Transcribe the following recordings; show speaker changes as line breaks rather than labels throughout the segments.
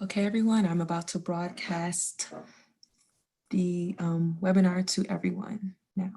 Okay, everyone, I'm about to broadcast the webinar to everyone now.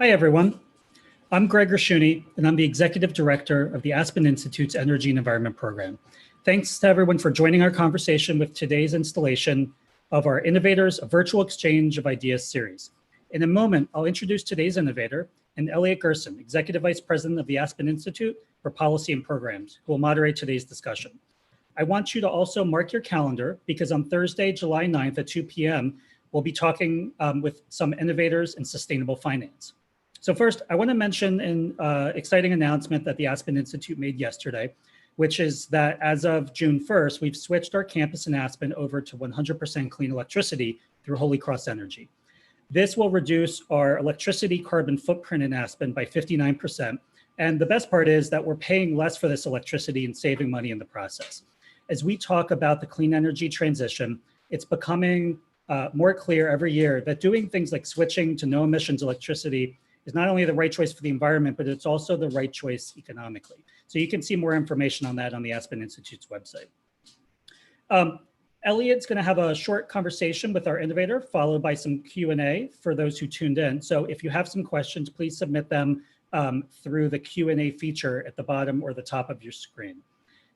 Hi, everyone. I'm Greg Gerson, and I'm the Executive Director of the Aspen Institute's Energy and Environment Program. Thanks to everyone for joining our conversation with today's installation of our Innovators, a Virtual Exchange of Ideas series. In a moment, I'll introduce today's innovator, and Elliot Gerson, Executive Vice President of the Aspen Institute for Policy and Programs, who will moderate today's discussion. I want you to also mark your calendar because on Thursday, July 9th at 2 p.m., we'll be talking with some innovators in sustainable finance. So first, I want to mention an exciting announcement that the Aspen Institute made yesterday, which is that as of June 1st, we've switched our campus in Aspen over to 100% clean electricity through Holy Cross Energy. This will reduce our electricity carbon footprint in Aspen by 59%. And the best part is that we're paying less for this electricity and saving money in the process. As we talk about the clean energy transition, it's becoming more clear every year that doing things like switching to no emissions electricity is not only the right choice for the environment, but it's also the right choice economically. So you can see more information on that on the Aspen Institute's website. Elliot's going to have a short conversation with our innovator, followed by some Q&A for those who tuned in. So if you have some questions, please submit them through the Q&A feature at the bottom or the top of your screen.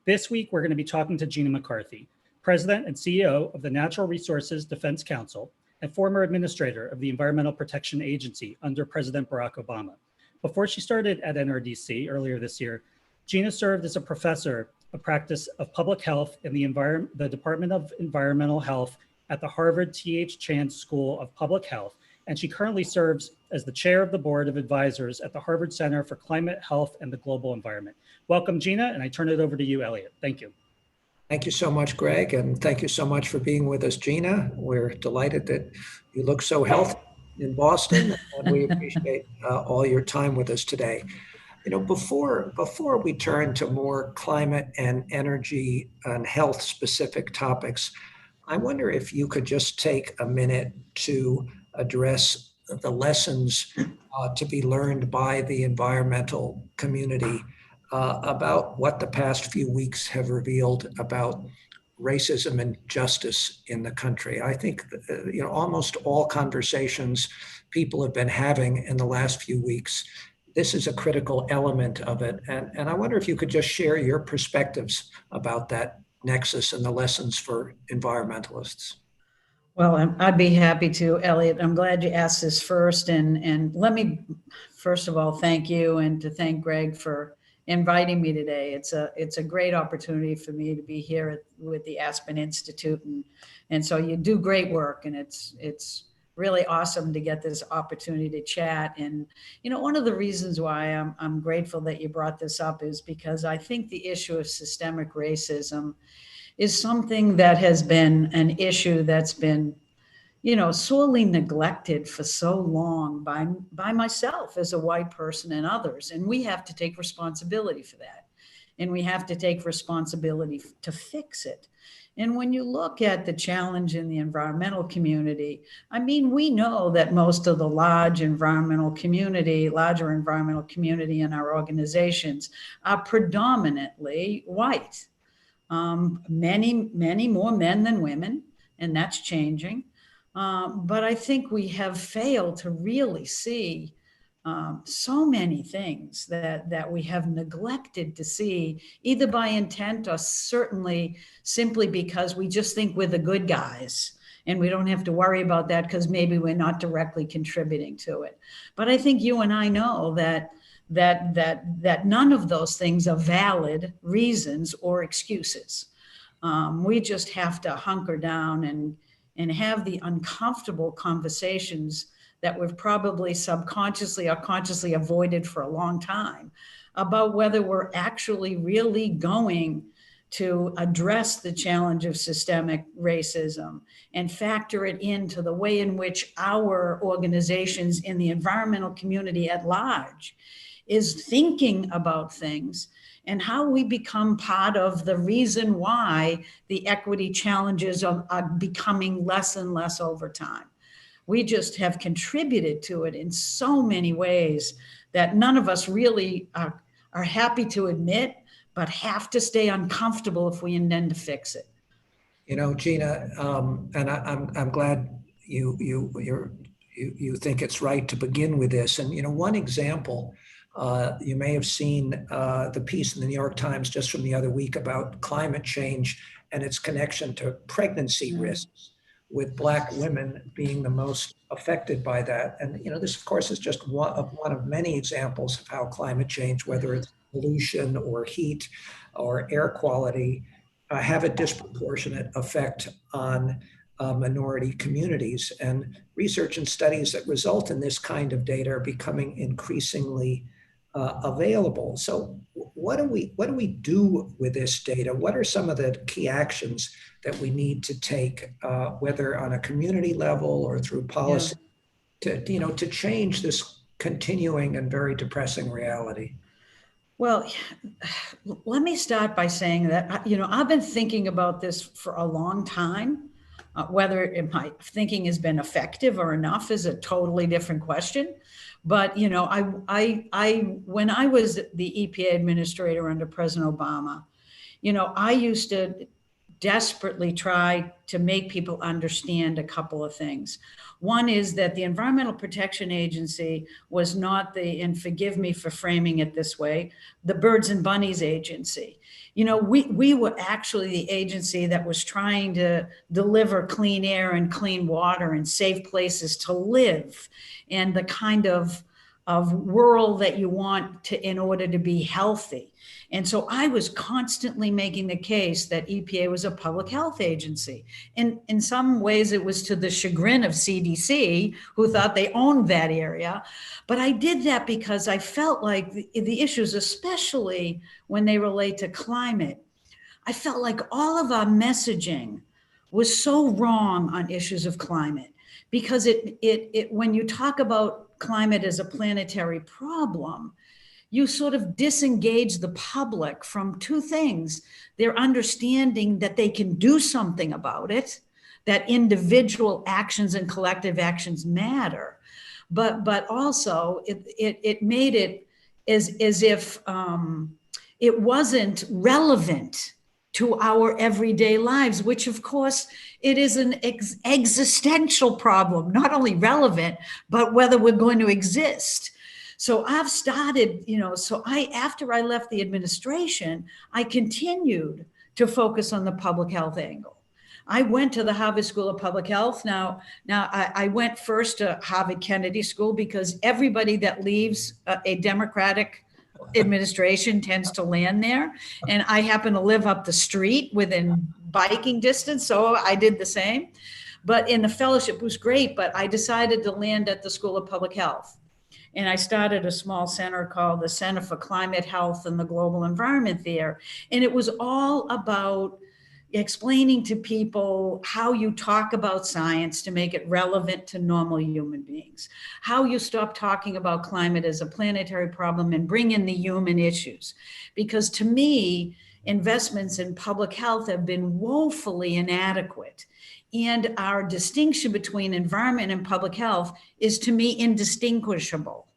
This week, we're going to be talking to Gina McCarthy, President and CEO of the Natural Resources Defense Council, and former administrator of the Environmental Protection Agency under President Barack Obama. Before she started at NRDC earlier this year, Gina served as a professor of practice of public health in the Department of Environmental Health at the Harvard T.H. Chan School of Public Health, and she currently serves as the chair of the board of advisors at the Harvard Center for Climate, Health, and the Global Environment. Welcome, Gina, and I turn it over to you, Elliot. Thank you.
Thank you so much, Greg, and thank you so much for being with us, Gina. We're delighted that you look so healthy in Boston, and we appreciate all your time with us today. You know, before we turn to more climate and energy and health specific topics, I wonder if you could just take a minute to address the lessons to be learned by the environmental community about what the past few weeks have revealed about racism and justice in the country. I think almost all conversations people have been having in the last few weeks, this is a critical element of it. And I wonder if you could just share your perspectives about that nexus and the lessons for environmentalists.
Well, I'd be happy to, Elliot. I'm glad you asked this first. And let me, first of all, thank you and to thank Greg for inviting me today. It's a great opportunity for me to be here with the Aspen Institute. And so you do great work, and it's really awesome to get this opportunity to chat. And, one of the reasons why I'm grateful that you brought this up is because I think the issue of systemic racism is something that has been an issue that's been, sorely neglected for so long by myself as a white person and others. And we have to take responsibility for that. And we have to take responsibility to fix it. And when you look at the challenge in the environmental community, I mean, we know that most of the larger environmental community in our organizations are predominantly white. Many more men than women, and that's changing. But I think we have failed to really see so many things that we have neglected to see, either by intent or certainly simply because we just think we're the good guys and we don't have to worry about that because maybe we're not directly contributing to it. But I think you and I know that none of those things are valid reasons or excuses. We just have to hunker down and have the uncomfortable conversations that we've probably subconsciously or consciously avoided for a long time about whether we're actually really going to address the challenge of systemic racism and factor it into the way in which our organizations in the environmental community at large is thinking about things, and how we become part of the reason why the equity challenges are becoming less and less over time. We just have contributed to it in so many ways that none of us really are happy to admit, but have to stay uncomfortable if we intend to fix it.
Gina, and I'm glad you think it's right to begin with this. And one example, you may have seen the piece in the New York Times just from the other week about climate change and its connection to pregnancy risks, with Black women being the most affected by that. And this, of course, is just one of many examples of how climate change, whether it's pollution or heat or air quality, have a disproportionate effect on minority communities. And research and studies that result in this kind of data are becoming increasingly available. So what do we do with this data? What are some of the key actions that we need to take, whether on a community level or through policy, to change this continuing and very depressing reality?
Well, let me start by saying that, I've been thinking about this for a long time. Whether my thinking has been effective or enough is a totally different question. But, I when I was the EPA administrator under President Obama, I used to desperately try to make people understand a couple of things. One is that the Environmental Protection Agency was not and forgive me for framing it this way, the birds and bunnies agency. We were actually the agency that was trying to deliver clean air and clean water and safe places to live, and the kind of world that you want to in order to be healthy. And so I was constantly making the case that EPA was a public health agency. And in some ways it was to the chagrin of CDC, who thought they owned that area. But I did that because I felt like the issues, especially when they relate to climate, I felt like all of our messaging was so wrong on issues of climate, because when you talk about climate as a planetary problem, you sort of disengage the public from two things: their understanding that they can do something about it, that individual actions and collective actions matter, but also it made it as if it wasn't relevant to our everyday lives, which of course it is an existential problem, not only relevant, but whether we're going to exist. So I've started, after I left the administration, I continued to focus on the public health angle. I went to the Harvard School of Public Health. Now I went first to Harvard Kennedy School because everybody that leaves a Democratic administration tends to land there. And I happen to live up the street within biking distance, so I did the same. But in the fellowship, it was great, but I decided to land at the School of Public Health. And I started a small center called the Center for Climate Health and the Global Environment there. And it was all about explaining to people how you talk about science to make it relevant to normal human beings, how you stop talking about climate as a planetary problem and bring in the human issues. Because to me, investments in public health have been woefully inadequate. And our distinction between environment and public health is, to me, indistinguishable.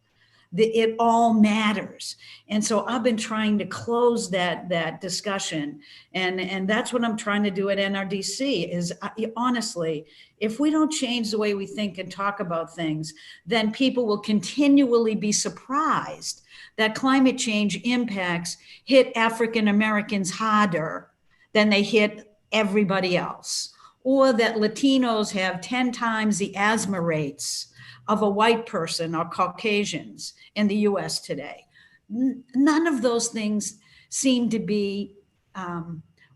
It all matters. And so I've been trying to close that discussion. And that's what I'm trying to do at NRDC is, honestly, if we don't change the way we think and talk about things, then people will continually be surprised that climate change impacts hit African Americans harder than they hit everybody else, or that Latinos have 10 times the asthma rates of a white person or Caucasians in the US today. None of those things seem to be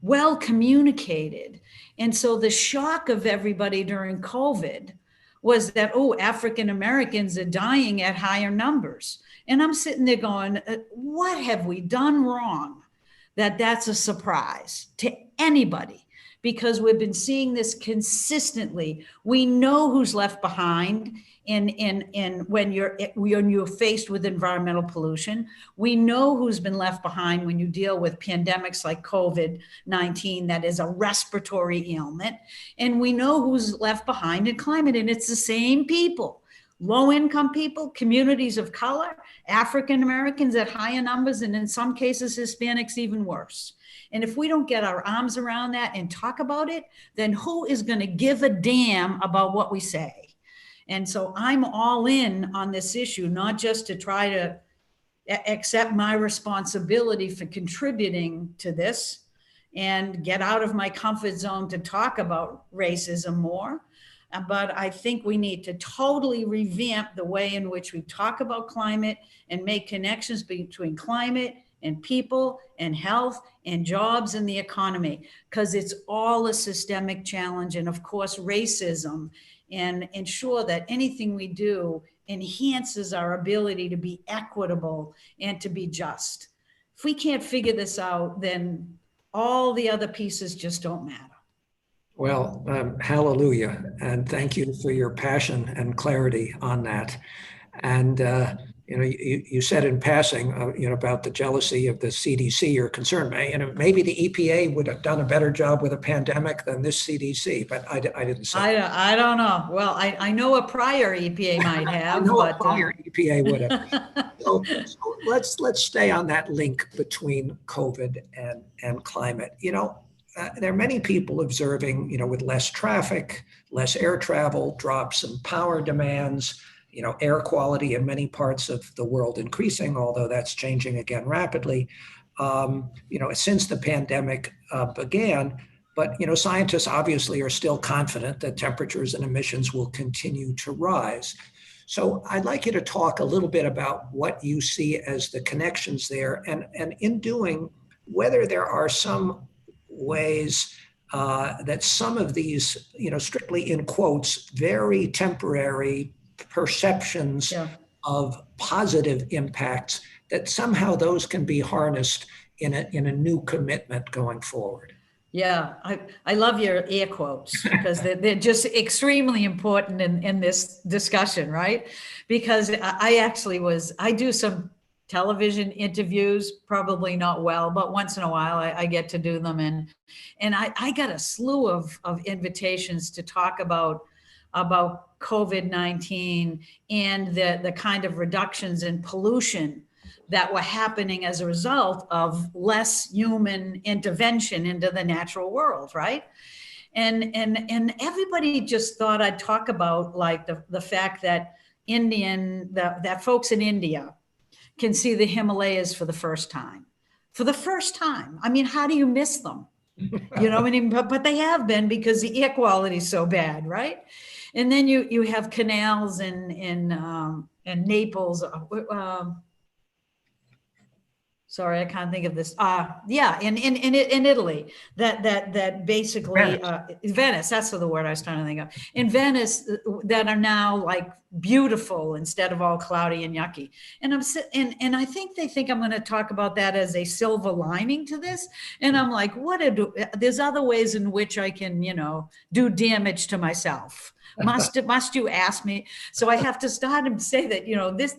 well communicated. And so the shock of everybody during COVID was that, oh, African Americans are dying at higher numbers. And I'm sitting there going, what have we done wrong that that's a surprise to anybody? Because we've been seeing this consistently. We know who's left behind when you're faced with environmental pollution. We know who's been left behind when you deal with pandemics like COVID-19, that is a respiratory ailment. And we know who's left behind in climate, and it's the same people: low-income people, communities of color, African Americans at higher numbers, and in some cases, Hispanics even worse. And if we don't get our arms around that and talk about it, then who is going to give a damn about what we say? And so I'm all in on this issue, not just to try to accept my responsibility for contributing to this and get out of my comfort zone to talk about racism more. But I think we need to totally revamp the way in which we talk about climate and make connections between climate and people and health and jobs and the economy, because it's all a systemic challenge. And of course, racism, and ensure that anything we do enhances our ability to be equitable and to be just. If we can't figure this out, then all the other pieces just don't matter.
Well, hallelujah. And thank you for your passion and clarity on that. And, you said in passing, about the jealousy of the CDC you're concerned. Maybe the EPA would have done a better job with a pandemic than this CDC, but I didn't say.
I don't know. Well, I know a prior EPA might have.
I know a prior EPA would have. So let's stay on that link between COVID and climate. There are many people observing, with less traffic, less air travel, drops in power demands, air quality in many parts of the world increasing, although that's changing again rapidly, since the pandemic began. But, scientists obviously are still confident that temperatures and emissions will continue to rise. So I'd like you to talk a little bit about what you see as the connections there, and in doing, whether there are some ways that some of these, strictly in quotes, very temporary perceptions of positive impacts, that somehow those can be harnessed in a new commitment going forward.
Yeah, I love your air quotes because they're just extremely important in this discussion, right? Because I do some television interviews, probably not well, but once in a while I get to do them. And I got a slew of invitations to talk about COVID-19 and the kind of reductions in pollution that were happening as a result of less human intervention into the natural world, right? And everybody just thought I'd talk about like the fact that that folks in India can see the Himalayas for the first time. For the first time. I mean, how do you miss them? You know, I mean, but they have been because the air quality is so bad, right? And then you have canals in Naples. Sorry, I can't think of this. Yeah, in Italy, that basically Venice. That's the word I was trying to think of. In Venice, that are now like beautiful instead of all cloudy and yucky. And and I think they think I'm going to talk about that as a silver lining to this. And I'm like, there's other ways in which I can, do damage to myself. Must you ask me? So I have to start and say that,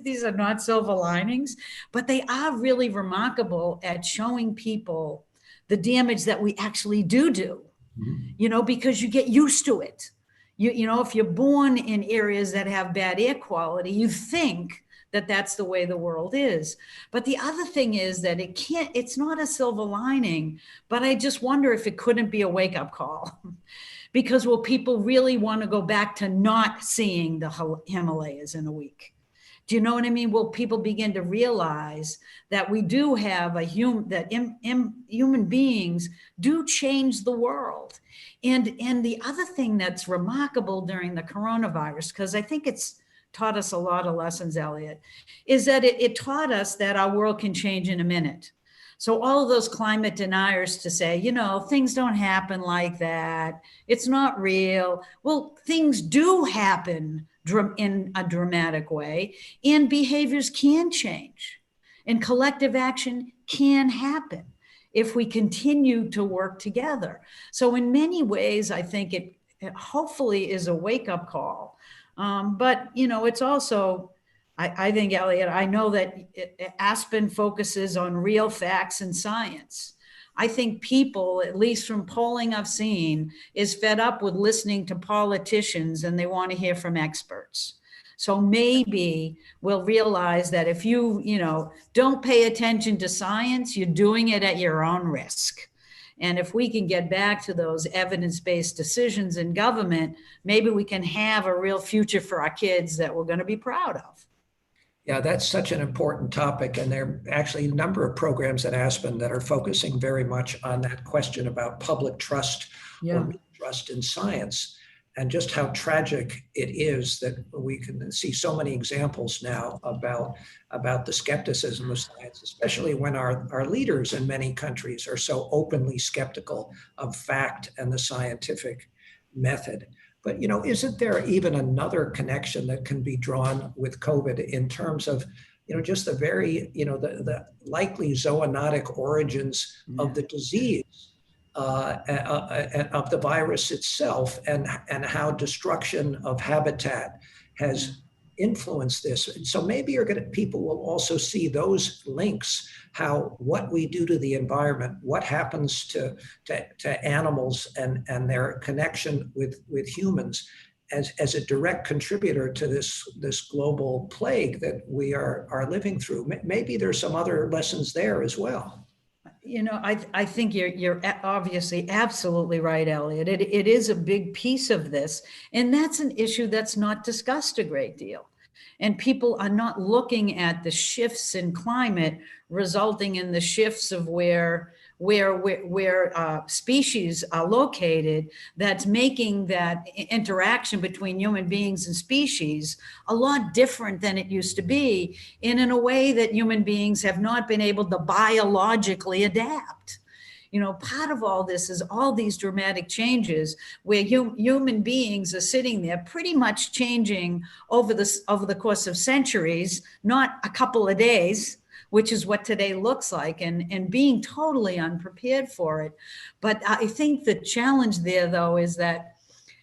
these are not silver linings, but they are really remarkable at showing people the damage that we actually do, because you get used to it. If you're born in areas that have bad air quality, you think that that's the way the world is. But the other thing is that it's not a silver lining, but I just wonder if it couldn't be a wake-up call. Because will people really want to go back to not seeing the Himalayas in a week? Do you know what I mean? Will people begin to realize that we do have human beings do change the world? And the other thing that's remarkable during the coronavirus, because I think it's taught us a lot of lessons, Elliot, is that it taught us that our world can change in a minute. So all of those climate deniers to say, things don't happen like that. It's not real. Well, things do happen in a dramatic way, and behaviors can change, and collective action can happen if we continue to work together. So in many ways, I think it hopefully is a wake-up call. But, it's also, I think, Elliot, I know that Aspen focuses on real facts and science. I think people, at least from polling I've seen, is fed up with listening to politicians and they want to hear from experts. So maybe we'll realize that if you, don't pay attention to science, you're doing it at your own risk. And if we can get back to those evidence-based decisions in government, maybe we can have a real future for our kids that we're going to be proud of.
Yeah, that's such an important topic. And there are actually a number of programs at Aspen that are focusing very much on that question about public trust or trust in science, and just how tragic it is that we can see so many examples now about the skepticism of science, especially when our leaders in many countries are so openly skeptical of fact and the scientific method. But, isn't there even another connection that can be drawn with COVID in terms of, just the very, the likely zoonotic origins of the disease, of the virus itself, and how destruction of habitat has influenced this. And so maybe people will also see those links, how what we do to the environment, what happens to animals and their connection with humans as a direct contributor to this global plague that we are living through. Maybe there's some other lessons there as well.
I think you're obviously absolutely right, Elliot. It is a big piece of this, and that's an issue that's not discussed a great deal. And people are not looking at the shifts in climate resulting in the shifts of where where species are located, that's making that interaction between human beings and species a lot different than it used to be, and in a way that human beings have not been able to biologically adapt. You know, part of all this is all these dramatic changes where human beings are sitting there pretty much changing over the course of centuries, not a couple of days, which is what today looks like, and being totally unprepared for it. But I think the challenge there, though, is that,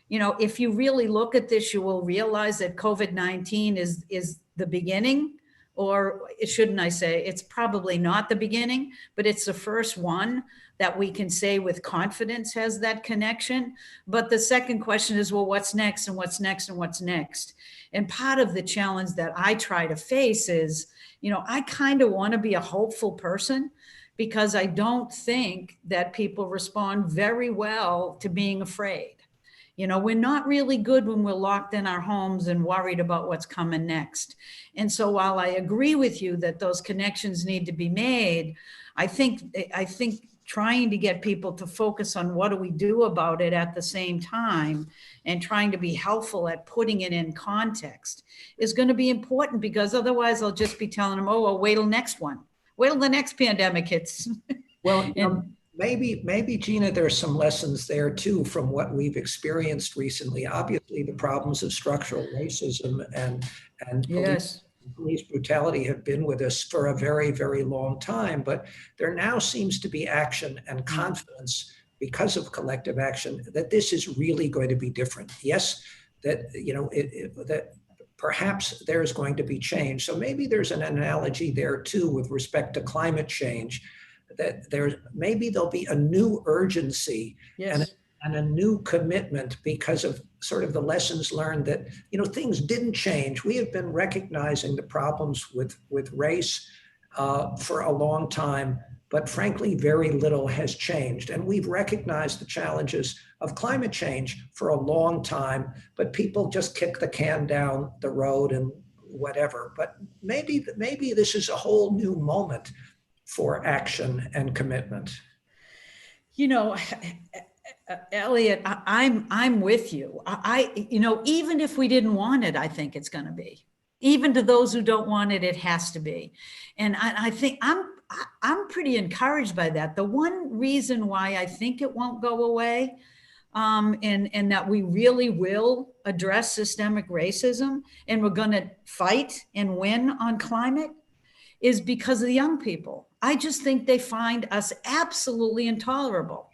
you know, if you really look at this, you will realize that COVID-19 is the beginning, or shouldn't I say, it's probably not the beginning, but it's the first one that we can say with confidence has that connection. But the second question is, well, what's next and what's next and what's next? And part of the challenge that I try to face is, you know, I kind of want to be a hopeful person, because I don't think that people respond very well to being afraid. You know, we're not really good when we're locked in our homes and worried about what's coming next. And so while I agree with you that those connections need to be made, I think trying to get people to focus on what do we do about it at the same time, and trying to be helpful at putting it in context is going to be important, because otherwise I'll just be telling them, oh, well, wait till next one. Wait till the next pandemic hits.
Well, maybe Gina, there's some lessons there too from what we've experienced recently. Obviously, the problems of structural racism and
Yes.
police brutality have been with us for a very, very long time, but there now seems to be action and confidence because of collective action that this is really going to be different. Yes, that, you know, that perhaps there's going to be change. So maybe there's an analogy there too with respect to climate change, that there'll be a new urgency.
Yes.
And a new commitment because of sort of the lessons learned that, you know, things didn't change. We have been recognizing the problems with race for a long time, but frankly, very little has changed. And we've recognized the challenges of climate change for a long time, but people just kick the can down the road and whatever. But maybe this is a whole new moment for action and commitment.
You know, Elliot, I'm with you. You know, even if we didn't want it, I think it's going to be. Even to those who don't want it, it has to be. And I think I'm pretty encouraged by that. The one reason why I think it won't go away, and that we really will address systemic racism, and we're going to fight and win on climate, is because of the young people. I just think they find us absolutely intolerable.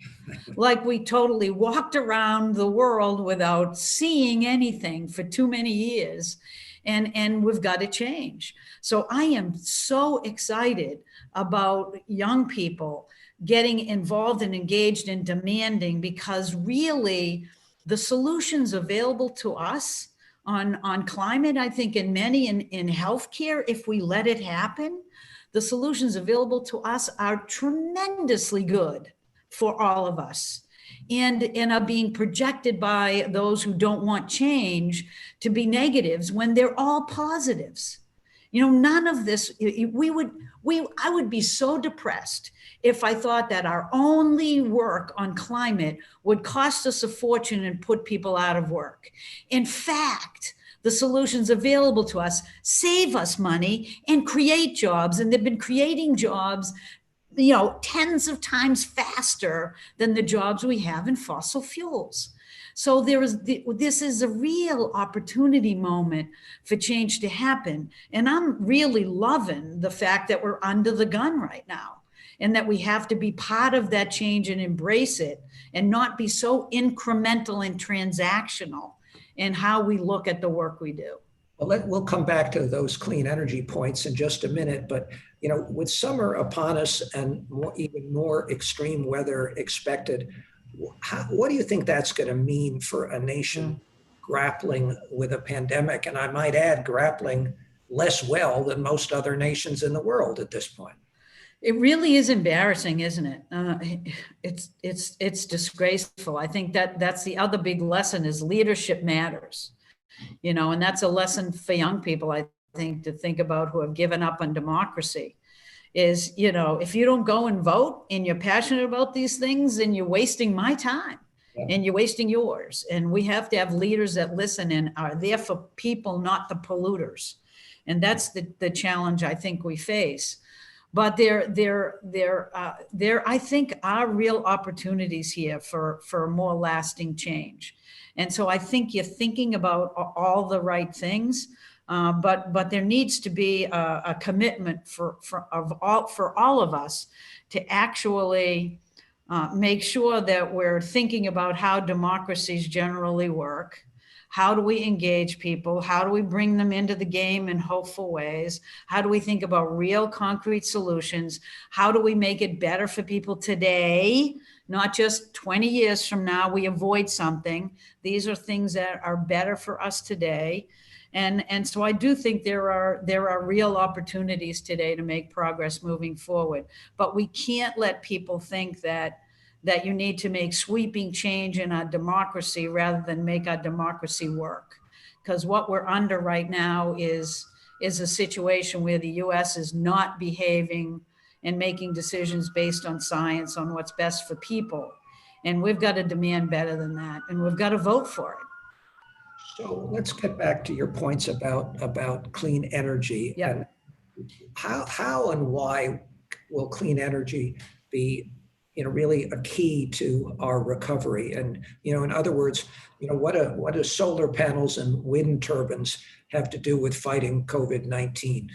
Like we totally walked around the world without seeing anything for too many years, and we've got to change. So I am so excited about young people getting involved and engaged and demanding, because really the solutions available to us on climate, I think in many in healthcare, if we let it happen, the solutions available to us are tremendously good for all of us, and are being projected by those who don't want change to be negatives when they're all positives. You know, none of this, I would be so depressed if I thought that our only work on climate would cost us a fortune and put people out of work. In fact, the solutions available to us save us money and create jobs. And they've been creating jobs, you know, tens of times faster than the jobs we have in fossil fuels. So this is a real opportunity moment for change to happen. And I'm really loving the fact that we're under the gun right now, and that we have to be part of that change and embrace it, and not be so incremental and transactional in how we look at the work we do.
Well, we'll come back to those clean energy points in just a minute, but you know, with summer upon us and even more extreme weather expected, what do you think that's going to mean for a nation grappling with a pandemic? And I might add, grappling less well than most other nations in the world at this point.
It really is embarrassing, isn't it? It's disgraceful. I think that's the other big lesson, is leadership matters, you know, and that's a lesson for young people, I think, to think about, who have given up on democracy, is, you know, if you don't go and vote and you're passionate about these things, then you're wasting my time and you're wasting yours. And we have to have leaders that listen and are there for people, not the polluters. And that's the challenge I think we face. But there, I think, are real opportunities here for more lasting change. And so I think you're thinking about all the right things, but there needs to be a commitment for all of us to actually make sure that we're thinking about how democracies generally work. How do we engage people? How do we bring them into the game in hopeful ways? How do we think about real concrete solutions? How do we make it better for people today? Not just 20 years from now, we avoid something. These are things that are better for us today. And so I do think there are real opportunities today to make progress moving forward. But we can't let people think that you need to make sweeping change in our democracy rather than make our democracy work. Because what we're under right now is a situation where the US is not behaving and making decisions based on science, on what's best for people. And we've got to demand better than that, and we've got to vote for it.
So let's get back to your points about clean energy.
Yeah.
And how and why will clean energy be, really a key to our recovery? And, in other words, what do solar panels and wind turbines have to do with fighting COVID-19?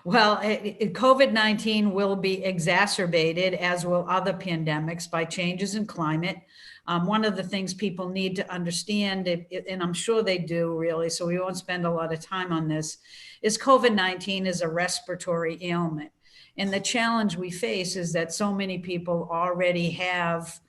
Well, COVID-19 will be exacerbated, as will other pandemics, by changes in climate. One of the things people need to understand, and I'm sure they do really, so we won't spend a lot of time on this, is COVID-19 is a respiratory ailment. And the challenge we face is that so many people already have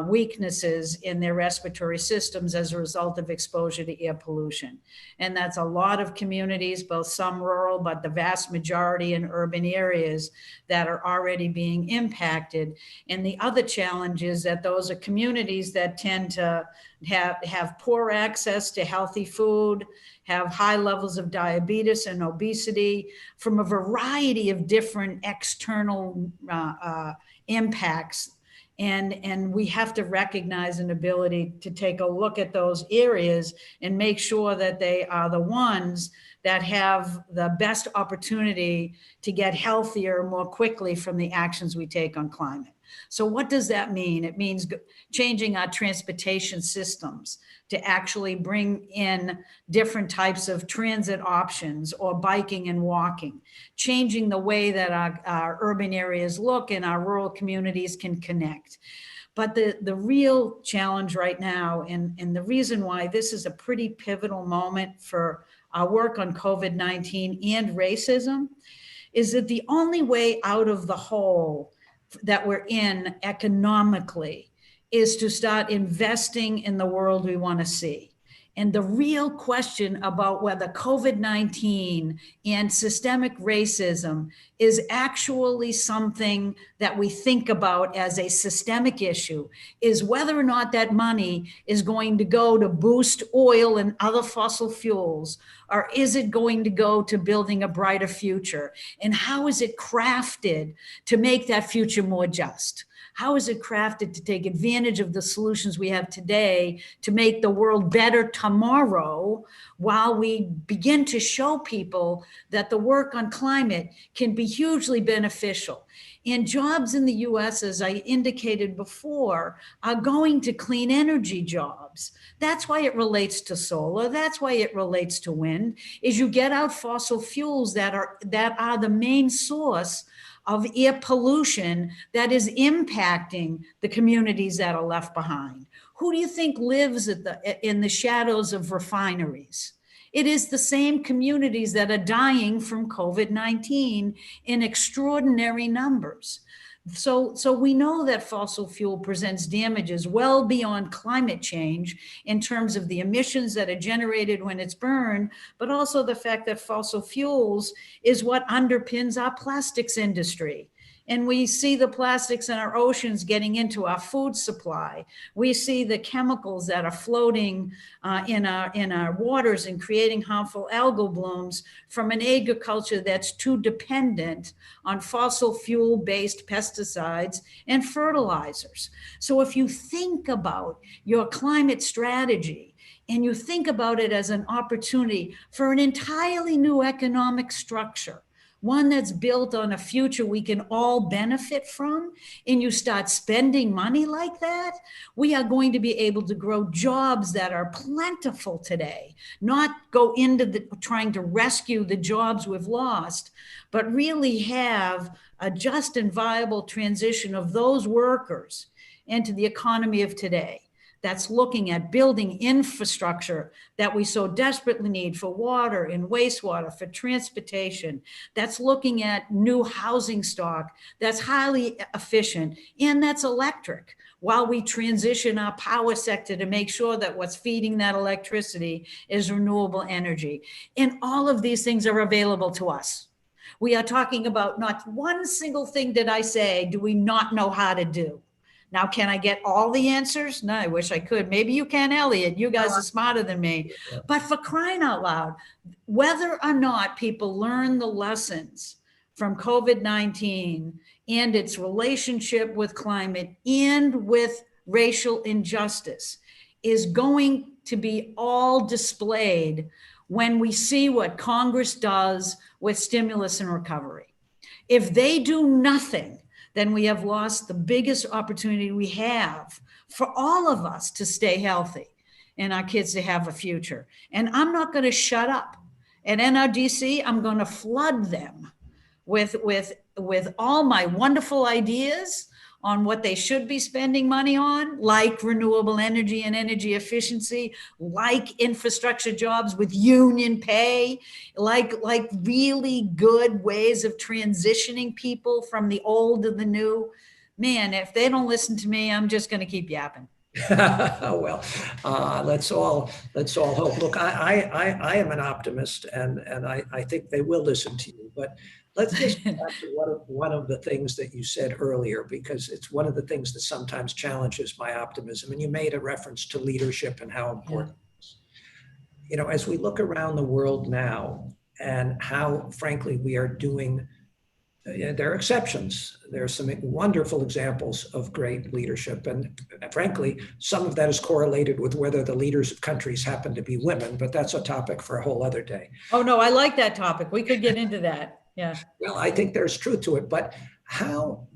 weaknesses in their respiratory systems as a result of exposure to air pollution. And that's a lot of communities, both some rural, but the vast majority in urban areas that are already being impacted. And the other challenge is that those are communities that tend to have poor access to healthy food, have high levels of diabetes and obesity, from a variety of different external impacts. And we have to recognize an ability to take a look at those areas and make sure that they are the ones that have the best opportunity to get healthier more quickly from the actions we take on climate. So what does that mean? It means changing our transportation systems to actually bring in different types of transit options, or biking and walking, changing the way that our urban areas look and our rural communities can connect. But the real challenge right now, and the reason why this is a pretty pivotal moment for our work on COVID-19 and racism, is that the only way out of the hole that we're in economically is to start investing in the world we want to see. And the real question about whether COVID-19 and systemic racism is actually something that we think about as a systemic issue is whether or not that money is going to go to boost oil and other fossil fuels, or is it going to go to building a brighter future? And how is it crafted to make that future more just? How is it crafted to take advantage of the solutions we have today to make the world better tomorrow, while we begin to show people that the work on climate can be hugely beneficial? And jobs in the US, as I indicated before, are going to clean energy jobs. That's why it relates to solar. That's why it relates to wind, is you get out fossil fuels that are the main source of air pollution that is impacting the communities that are left behind. Who do you think lives in the shadows of refineries? It is the same communities that are dying from COVID-19 in extraordinary numbers. So we know that fossil fuel presents damages well beyond climate change in terms of the emissions that are generated when it's burned, but also the fact that fossil fuels is what underpins our plastics industry And we see the plastics in our oceans getting into our food supply. We see the chemicals that are floating in our waters and creating harmful algal blooms from an agriculture that's too dependent on fossil fuel-based pesticides and fertilizers. So if you think about your climate strategy and you think about it as an opportunity for an entirely new economic structure, one that's built on a future we can all benefit from, and you start spending money like that, we are going to be able to grow jobs that are plentiful today, not go into trying to rescue the jobs we've lost, but really have a just and viable transition of those workers into the economy of today. That's looking at building infrastructure that we so desperately need for water and wastewater, for transportation. That's looking at new housing stock that's highly efficient and that's electric, while we transition our power sector to make sure that what's feeding that electricity is renewable energy. And all of these things are available to us. We are talking about not one single thing that I say do we not know how to do. Now, can I get all the answers? No, I wish I could. Maybe you can, Elliot. You guys are smarter than me. But for crying out loud, whether or not people learn the lessons from COVID-19 and its relationship with climate and with racial injustice is going to be all displayed when we see what Congress does with stimulus and recovery. If they do nothing, then we have lost the biggest opportunity we have for all of us to stay healthy and our kids to have a future. And I'm not going to shut up. At NRDC, I'm going to flood them with all my wonderful ideas on what they should be spending money on, like renewable energy and energy efficiency, like infrastructure jobs with union pay, like really good ways of transitioning people from the old to the new. Man, if they don't listen to me, I'm just going to keep yapping.
Well, let's all hope. Look, I am an optimist, and I think they will listen to you. But let's just go back to one of the things that you said earlier, because it's one of the things that sometimes challenges my optimism. And you made a reference to leadership and how important it is. You know, as we look around the world now and how, frankly, we are doing. There are exceptions. There are some wonderful examples of great leadership. And frankly, some of that is correlated with whether the leaders of countries happen to be women, but that's a topic for a whole other day.
Oh, no, I like that topic. We could get into that. Yeah.
Well, I think there's truth to it, but how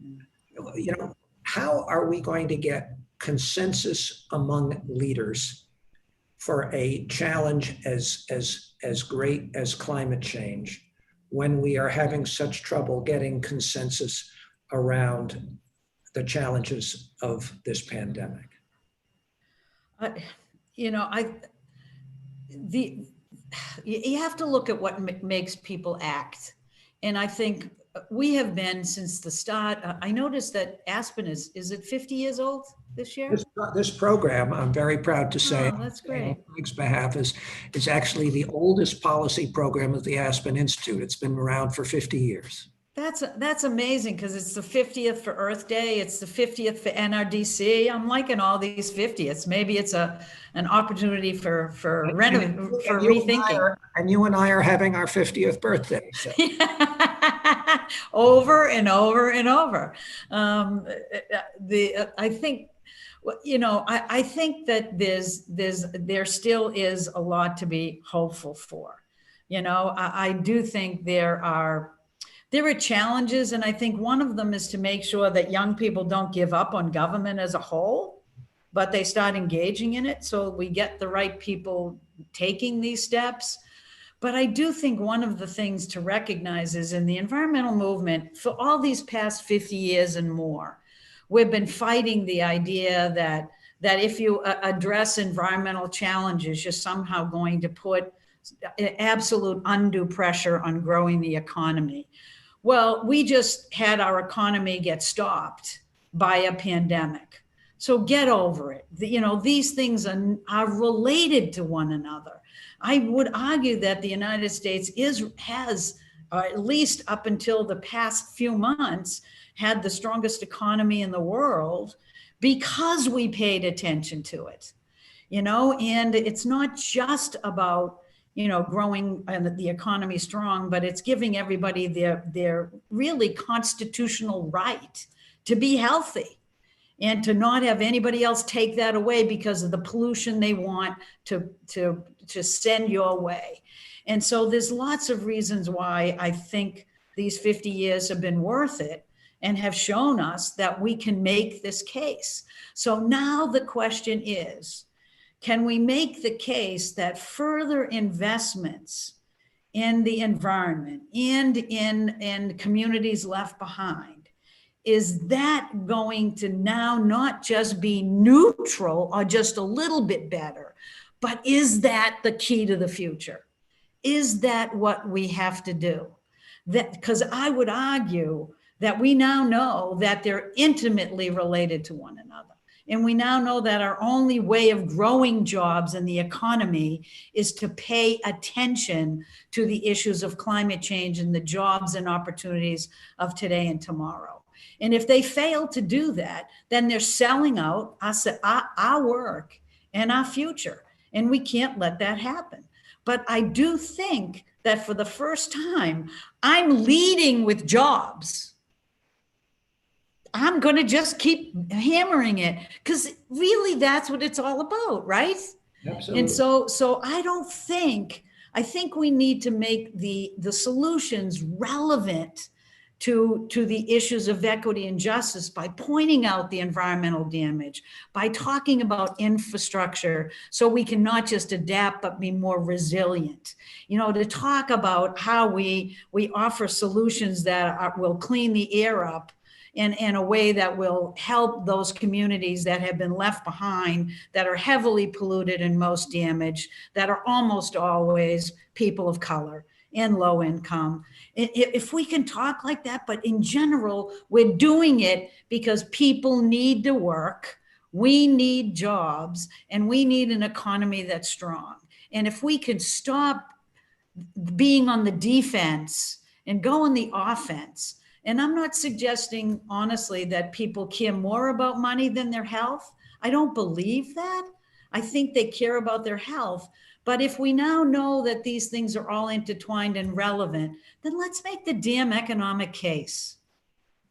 are we going to get consensus among leaders for a challenge as great as climate change, when we are having such trouble getting consensus around the challenges of this pandemic?
You have to look at what makes people act. And I think we have been since the start. I noticed that Aspen is it 50 years old this year?
This program, I'm very proud to say,
that's great.
on Greg's behalf, is actually the oldest policy program of the Aspen Institute. It's been around for 50 years.
That's amazing, because it's the 50th for Earth Day. It's the 50th for NRDC. I'm liking all these 50ths. Maybe it's an opportunity for rethinking.
And you and I are having our 50th birthday. So.
Over and over and over. I think, I think that there still is a lot to be hopeful for. I do think there are challenges, and I think one of them is to make sure that young people don't give up on government as a whole, but they start engaging in it, so we get the right people taking these steps. But I do think one of the things to recognize is, in the environmental movement for all these past 50 years and more, we've been fighting the idea that if you address environmental challenges, you're somehow going to put absolute undue pressure on growing the economy. Well, we just had our economy get stopped by a pandemic. So get over it. These things are related to one another. I would argue that the United States has, at least up until the past few months, had the strongest economy in the world because we paid attention to it, and it's not just about, growing and the economy strong, but it's giving everybody their really constitutional right to be healthy and to not have anybody else take that away because of the pollution they want to send your way. And so there's lots of reasons why I think these 50 years have been worth it and have shown us that we can make this case. So now the question is, can we make the case that further investments in the environment and in communities left behind, is that going to now not just be neutral or just a little bit better, but is that the key to the future? Is that what we have to do? Because I would argue that we now know that they're intimately related to one another. And we now know that our only way of growing jobs in the economy is to pay attention to the issues of climate change and the jobs and opportunities of today and tomorrow. And if they fail to do that, then they're selling out us, our work and our future. And we can't let that happen. But I do think that for the first time, I'm leading with jobs. I'm going to just keep hammering it because really that's what it's all about, right?
Absolutely.
And so I think we need to make the solutions relevant to the issues of equity and justice by pointing out the environmental damage, by talking about infrastructure so we can not just adapt but be more resilient, to talk about how we offer solutions that will clean the air up in a way that will help those communities that have been left behind, that are heavily polluted and most damaged, that are almost always people of color and low income. If we can talk like that, but in general, we're doing it because people need to work, we need jobs, and we need an economy that's strong. And if we can stop being on the defense and go on the offense, and I'm not suggesting, honestly, that people care more about money than their health. I don't believe that. I think they care about their health. But if we now know that these things are all intertwined and relevant, then let's make the damn economic case.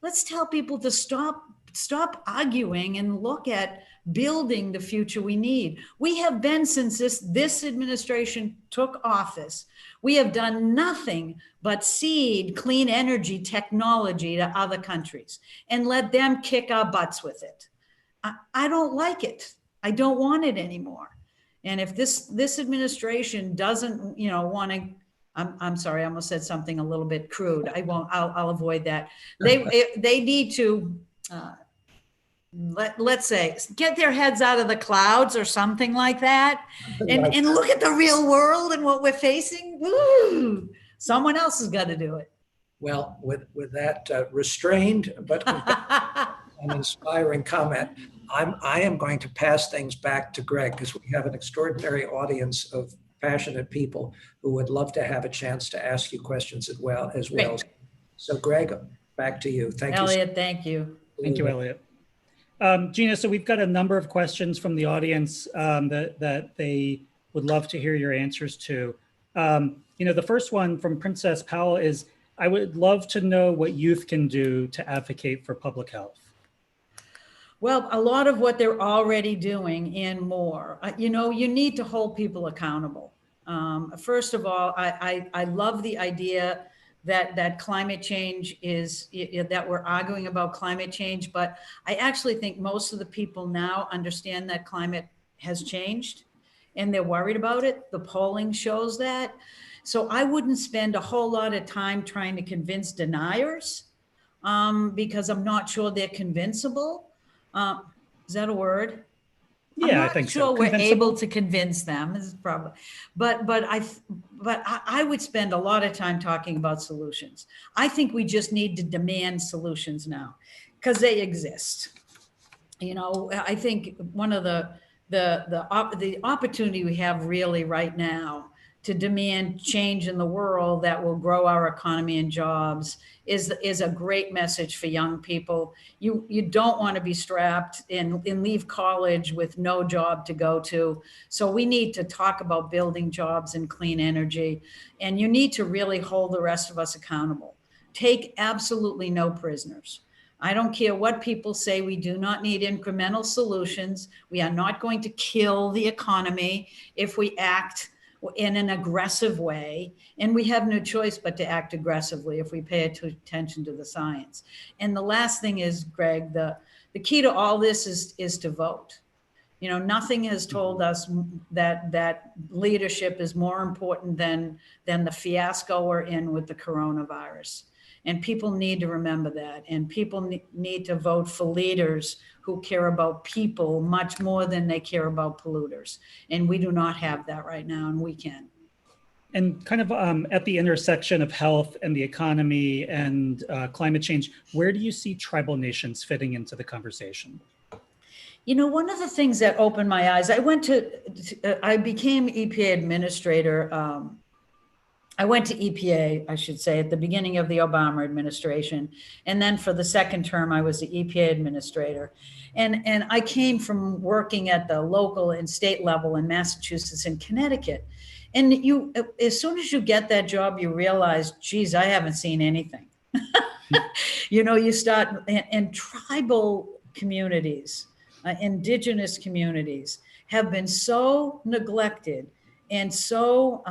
Let's tell people to stop arguing and look at building the future we need. We have been, since this administration took office, we have done nothing but seed clean energy technology to other countries and let them kick our butts with it. I don't like it. I don't want it anymore. And if this administration doesn't, want to, I'm sorry, I almost said something a little bit crude. I'll avoid that. They need to, let's say, get their heads out of the clouds or something like that, and look at the real world and what we're facing. Woo! Someone else has got to do it.
Well, with that restrained but an inspiring comment, I am going to pass things back to Greg because we have an extraordinary audience of passionate people who would love to have a chance to ask you questions as well.
Great.
So Greg, back to you. Thank you.
Elliot, thank you.
Thank you, Elliot. Gina, so we've got a number of questions from the audience that they would love to hear your answers to. The first one from Princess Powell is, I would love to know what youth can do to advocate for public health.
Well, a lot of what they're already doing and more. You need to hold people accountable. First of all, I love the idea that climate change is, that we're arguing about climate change, but I actually think most of the people now understand that climate has changed and they're worried about it. The polling shows that. So I wouldn't spend a whole lot of time trying to convince deniers because I'm not sure they're convincible. Is that a word?
Yeah, I think so.
We're able to convince them. This is probably, but I would spend a lot of time talking about solutions. I think we just need to demand solutions now because they exist. I think one of the opportunity we have really right now to demand change in the world that will grow our economy and jobs is a great message for young people. You don't want to be strapped and leave college with no job to go to. So we need to talk about building jobs and clean energy. And you need to really hold the rest of us accountable. Take absolutely no prisoners. I don't care what people say. We do not need incremental solutions. We are not going to kill the economy if we act in an aggressive way. And we have no choice but to act aggressively if we pay attention to the science. And the last thing is, Greg, the key to all this is to vote. You know, nothing has told us that leadership is more important than the fiasco we're in with the coronavirus. And people need to remember that. And people need to vote for leaders who care about people much more than they care about polluters. And we do not have that right now, and we can.
And kind of at the intersection of health and the economy and climate change, where do you see tribal nations fitting into the conversation?
You know, one of the things that opened my eyes, I became EPA administrator. I went to EPA, I should say, at the beginning of the Obama administration. And then for the second term, I was the EPA administrator. And I came from working at the local and state level in Massachusetts and Connecticut. And as soon as you get that job, you realize, geez, I haven't seen anything. You know, you start, and tribal communities, indigenous communities have been so neglected and so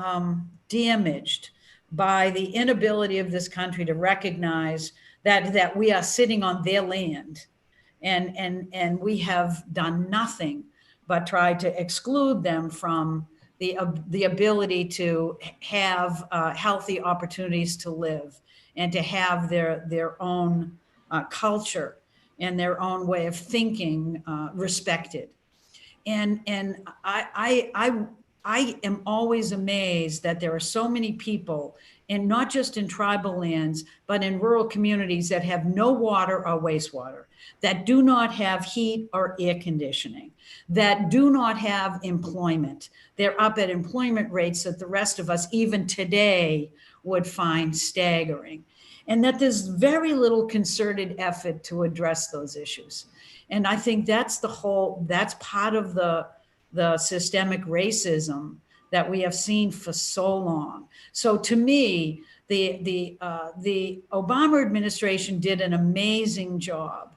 damaged by the inability of this country to recognize that we are sitting on their land, and we have done nothing but try to exclude them from the ability to have healthy opportunities to live and to have their own culture and their own way of thinking respected. And I am always amazed that there are so many people, and not just in tribal lands, but in rural communities that have no water or wastewater, that do not have heat or air conditioning, that do not have employment. They're up at employment rates that the rest of us, even today, would find staggering. And that there's very little concerted effort to address those issues. And I think that's part of the systemic racism that we have seen for so long. So to me, the Obama administration did an amazing job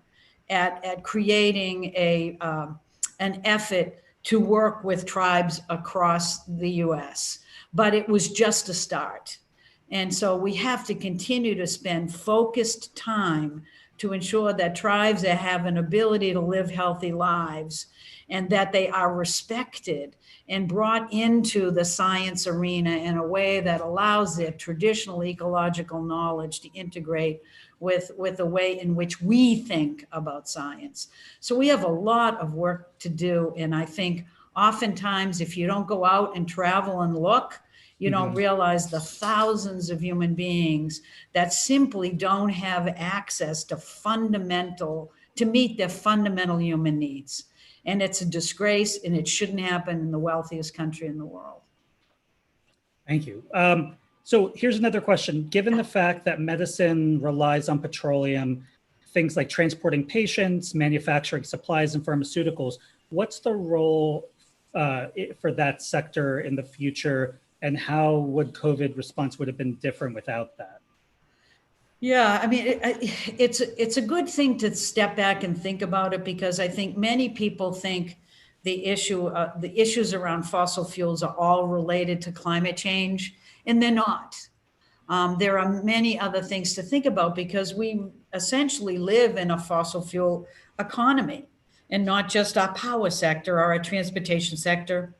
at creating an effort to work with tribes across the US, but it was just a start. And so we have to continue to spend focused time to ensure that tribes that have an ability to live healthy lives and that they are respected and brought into the science arena in a way that allows their traditional ecological knowledge to integrate with the way in which we think about science. So we have a lot of work to do. And I think oftentimes if you don't go out and travel and look, you don't realize the thousands of human beings that simply don't have access to meet their fundamental human needs. And it's a disgrace, and it shouldn't happen in the wealthiest country in the world.
Thank you. So here's another question. Given the fact that medicine relies on petroleum, things like transporting patients, manufacturing supplies and pharmaceuticals, what's the role for that sector in the future? And how would COVID response would have been different without that?
Yeah, I mean, it's a good thing to step back and think about it, because I think many people think the issues around fossil fuels are all related to climate change, and they're not. There are many other things to think about, because we essentially live in a fossil fuel economy, and not just our power sector or our transportation sector,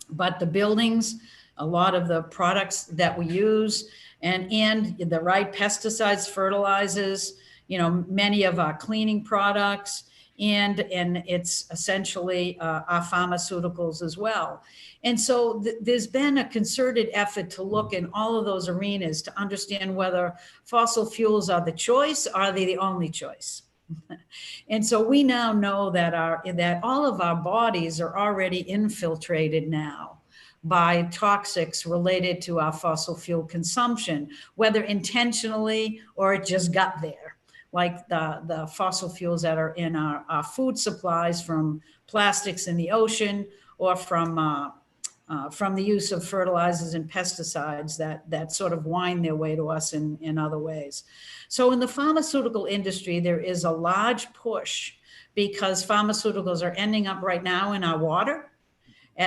but the buildings, a lot of the products that we use, and the right pesticides, fertilizers, many of our cleaning products, and it's essentially our pharmaceuticals as well. And so there's been a concerted effort to look in all of those arenas to understand whether fossil fuels are the choice, or are they the only choice? And so we now know that all of our bodies are already infiltrated now by toxics related to our fossil fuel consumption, whether intentionally or it just got there, like the fossil fuels that are in our food supplies from plastics in the ocean, or from the use of fertilizers and pesticides that sort of wind their way to us in other ways. So in the pharmaceutical industry, there is a large push because pharmaceuticals are ending up right now in our water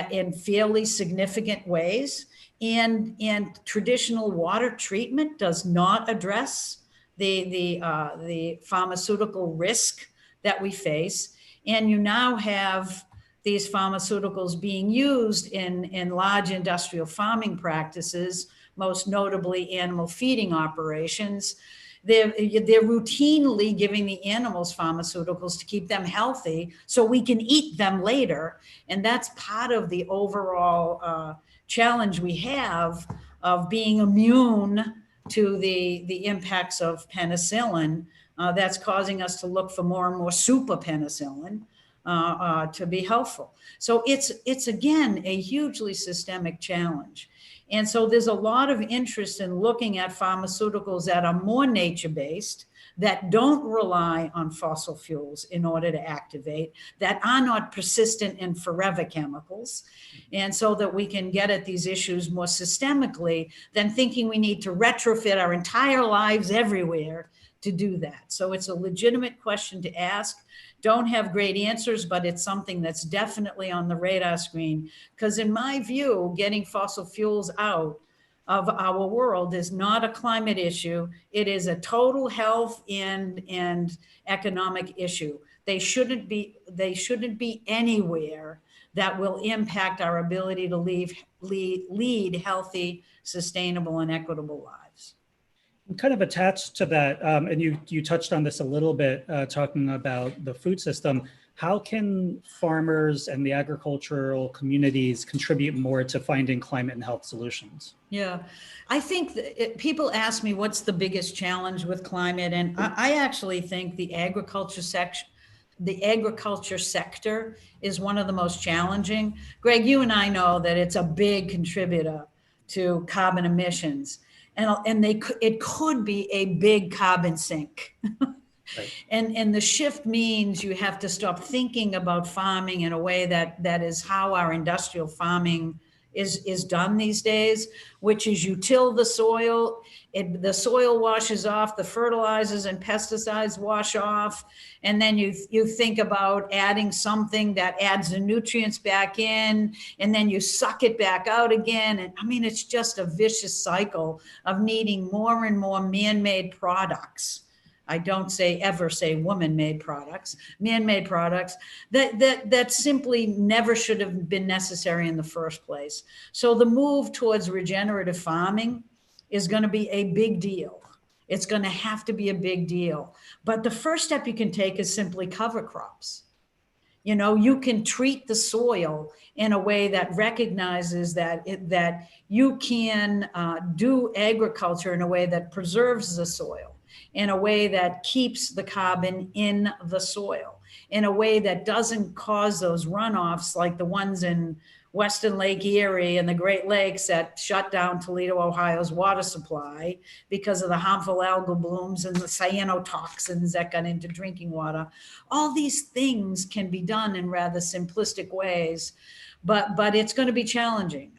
in fairly significant ways. And traditional water treatment does not address the pharmaceutical risk that we face. And you now have these pharmaceuticals being used in large industrial farming practices, most notably animal feeding operations. They're routinely giving the animals pharmaceuticals to keep them healthy so we can eat them later. And that's part of the overall challenge we have of being immune to the impacts of penicillin. That's causing us to look for more and more super penicillin to be helpful. So it's again, a hugely systemic challenge. And so there's a lot of interest in looking at pharmaceuticals that are more nature-based, that don't rely on fossil fuels in order to activate, that are not persistent and forever chemicals. And so that we can get at these issues more systemically than thinking we need to retrofit our entire lives everywhere to do that. So it's a legitimate question to ask. Don't have great answers, but it's something that's definitely on the radar screen. Because in my view, getting fossil fuels out of our world is not a climate issue. It is a total health and economic issue. They shouldn't be anywhere that will impact our ability to lead healthy, sustainable, and equitable lives.
Kind of attached to that, and you touched on this a little bit, talking about the food system. How can farmers and the agricultural communities contribute more to finding climate and health solutions?
Yeah, I think people ask me what's the biggest challenge with climate, and I actually think the agriculture sector is one of the most challenging. Greg, you and I know that it's a big contributor to carbon emissions. And it could be a big carbon sink. Right. And the shift means you have to stop thinking about farming in a way that is how our industrial farming is done these days, which is you till the soil, the soil washes off, the fertilizers and pesticides wash off, and then you think about adding something that adds the nutrients back in, and then you suck it back out again. And I mean, it's just a vicious cycle of needing more and more man-made products. I don't ever say woman-made products, man-made products that simply never should have been necessary in the first place. So the move towards regenerative farming is going to be a big deal. It's going to have to be a big deal. But the first step you can take is simply cover crops. You know, you can treat the soil in a way that recognizes that you can do agriculture in a way that preserves the soil, in a way that keeps the carbon in the soil, in a way that doesn't cause those runoffs like the ones in Western Lake Erie and the Great Lakes that shut down Toledo, Ohio's water supply because of the harmful algal blooms and the cyanotoxins that got into drinking water. All these things can be done in rather simplistic ways, but it's going to be challenging.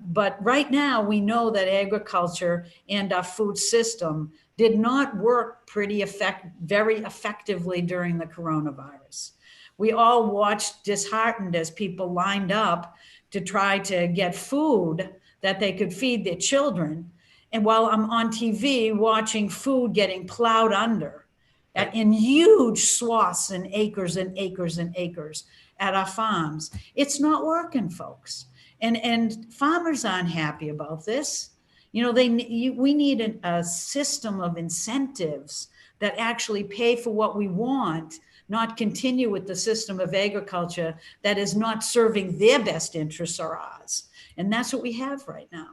But right now we know that agriculture and our food system did not work very effectively during the coronavirus. We all watched disheartened as people lined up to try to get food that they could feed their children. And while I'm on TV watching food getting plowed under in huge swaths and acres and acres and acres at our farms, it's not working, folks. And farmers aren't happy about this. You know, we need a system of incentives that actually pay for what we want, not continue with the system of agriculture that is not serving their best interests or ours. And that's what we have right now.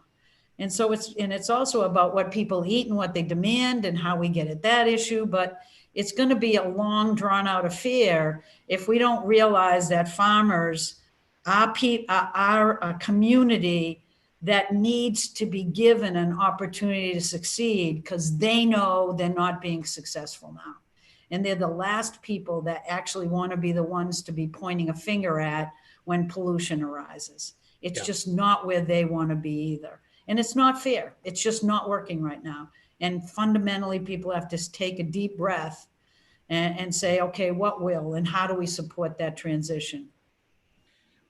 And so it's also about what people eat and what they demand and how we get at that issue. But it's going to be a long, drawn out affair if we don't realize that farmers our community that needs to be given an opportunity to succeed because they know they're not being successful now. And they're the last people that actually want to be the ones to be pointing a finger at when pollution arises. It's just not where they want to be either. And it's not fair. It's just not working right now. And fundamentally, people have to take a deep breath and say, okay, what will and how do we support that transition?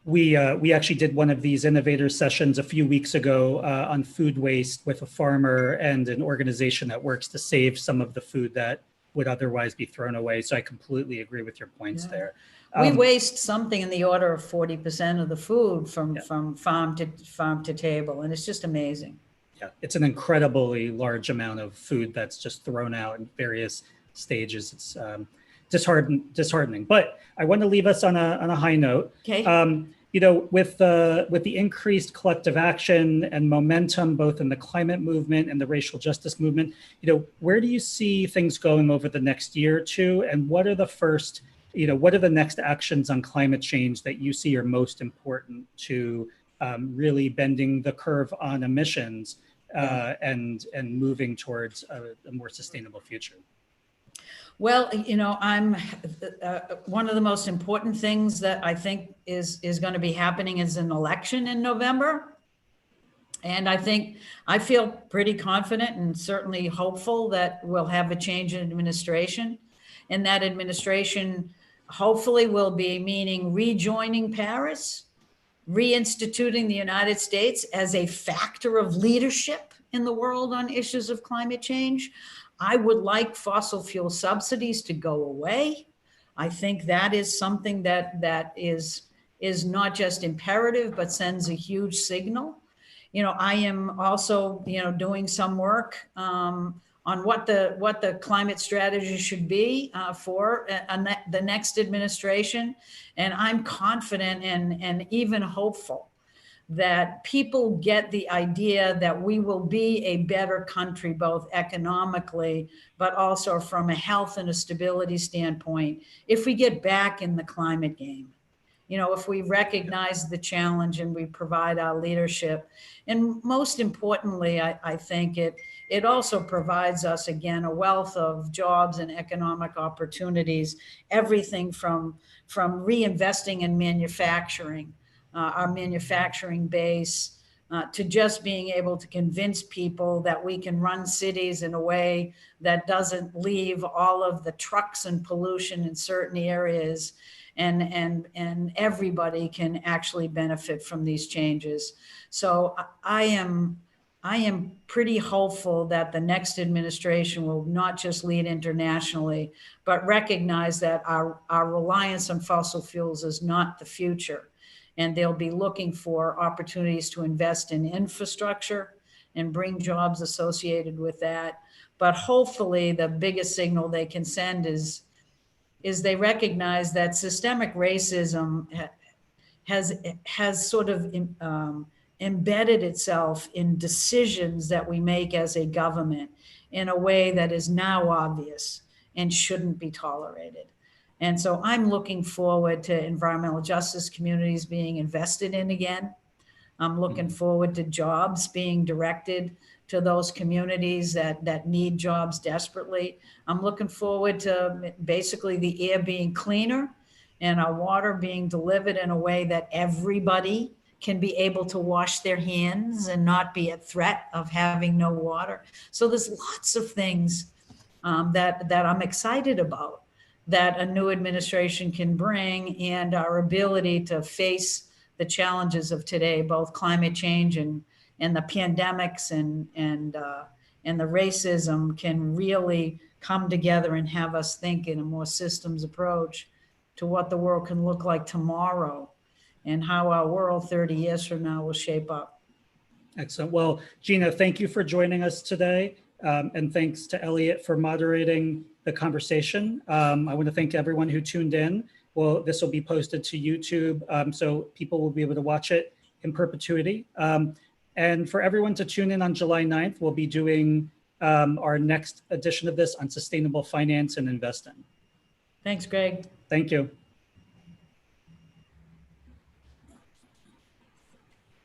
We actually did one of these Innovators sessions a few weeks ago on food waste with a farmer and an organization that works to save some of the food that would otherwise be thrown away. So I completely agree with your points there.
We waste something in the order of 40% of the food from farm to table, and it's just amazing.
Yeah, it's an incredibly large amount of food that's just thrown out in various stages. It's disheartening. But I want to leave us on a high note.
Okay.
With the increased collective action and momentum, both in the climate movement and the racial justice movement, where do you see things going over the next year or two? And what are the next actions on climate change that you see are most important to really bending the curve on emissions and moving towards a more sustainable future?
Well, I'm one of the most important things that I think is going to be happening is an election in November. And I feel pretty confident and certainly hopeful that we'll have a change in administration. And that administration hopefully will be meaning rejoining Paris, reinstituting the United States as a factor of leadership in the world on issues of climate change. I would like fossil fuel subsidies to go away. I think that is something that is not just imperative, but sends a huge signal. I am also, doing some work on what the climate strategy should be for the next administration. And I'm confident and even hopeful that people get the idea that we will be a better country, both economically, but also from a health and a stability standpoint, if we get back in the climate game. If we recognize the challenge and we provide our leadership. And most importantly, I think it also provides us, again, a wealth of jobs and economic opportunities, everything from reinvesting in manufacturing, our manufacturing base, to just being able to convince people that we can run cities in a way that doesn't leave all of the trucks and pollution in certain areas, and everybody can actually benefit from these changes. So I am pretty hopeful that the next administration will not just lead internationally, but recognize that our reliance on fossil fuels is not the future. And they'll be looking for opportunities to invest in infrastructure and bring jobs associated with that. But hopefully the biggest signal they can send is they recognize that systemic racism has sort of embedded itself in decisions that we make as a government in a way that is now obvious and shouldn't be tolerated. And so I'm looking forward to environmental justice communities being invested in again. I'm looking forward to jobs being directed to those communities that need jobs desperately. I'm looking forward to basically the air being cleaner and our water being delivered in a way that everybody can be able to wash their hands and not be at threat of having no water. So there's lots of things that I'm excited about that a new administration can bring, and our ability to face the challenges of today, both climate change and the pandemics and the racism, can really come together and have us think in a more systems approach to what the world can look like tomorrow and how our world 30 years from now will shape up.
Excellent. Well, Gina, thank you for joining us today. And thanks to Elliot for moderating the conversation. I want to thank everyone who tuned in. Well, this will be posted to YouTube, so people will be able to watch it in perpetuity. And for everyone to tune in on July 9th, we'll be doing our next edition of this on sustainable finance and investing.
Thanks, Greg.
Thank you.